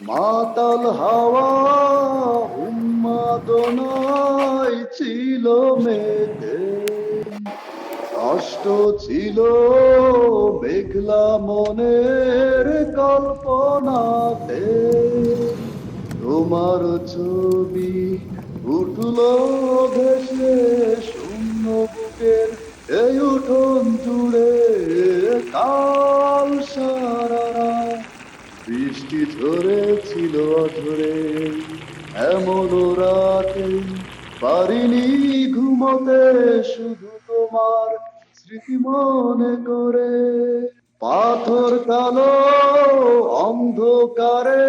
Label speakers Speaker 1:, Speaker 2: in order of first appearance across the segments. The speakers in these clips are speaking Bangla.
Speaker 1: মাতাল হাওয়া উন্মাদনায় ছিল মেতে, কষ্ট ছিল মেঘলা মনের কল্পনাতে। তোমার ছবি উঠল ভেসে শূন্য বুকের এই উঠোন জুড়ে। কাল সারা রাত বৃষ্টি ঝরেছিল অঝরে, এমন রাতে পারিনি ঘুমোতে, শুধু তোমার স্মৃতি মনে করে। পাথর কালো অন্ধকারে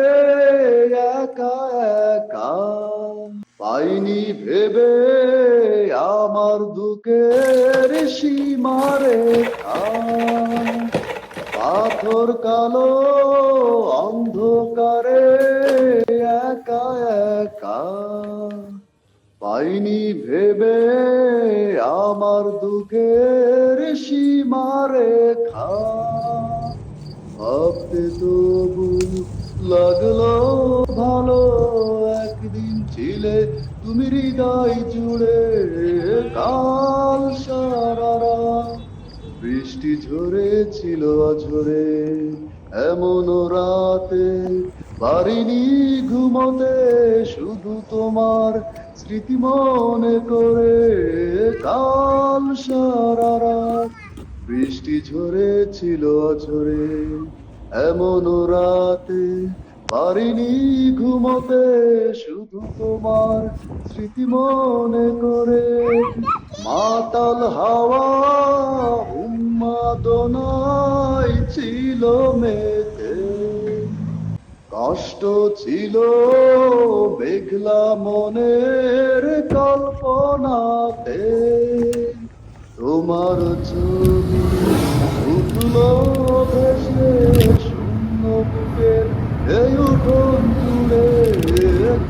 Speaker 1: একা একা পাইনি ভেবে আমার দুঃখের সীমারেখা। পাথর কালো অন্ধকারে একা একা পাইনি ভেবে আমার দুঃখের সীমারেখা। ভাবতে তবু লাগলো ভালো, একদিন ছিলে তুমি হৃদয় জুড়ে। কাল সারা রাত বৃষ্টি ঝরেছিল অঝরে, এমন রাতে পারিনি ঘুমোতে, শুধু তোমার স্মৃতি মনে করে। কাল সারা রাত বৃষ্টি ঝরেছিল অঝরে, এমন রাতে পারিনি ঘুমোতে, শুধু তোমার স্মৃতি মনে করে। মাতাল হাওয়া উন্মাদনায় ছিল মেতে, কষ্ট ছিল মেঘলা মনের কল্পনাতে। তোমার ছবি উঠল ভেসে শূন্য বুকের এই উঠোন জুড়ে।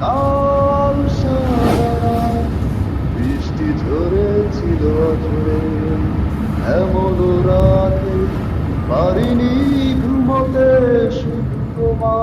Speaker 1: কাল সারা রাত বৃষ্টি ঝরেছিল অঝরে, এমন রাতে পারিনি ঘুমোতে, শুধু তোমার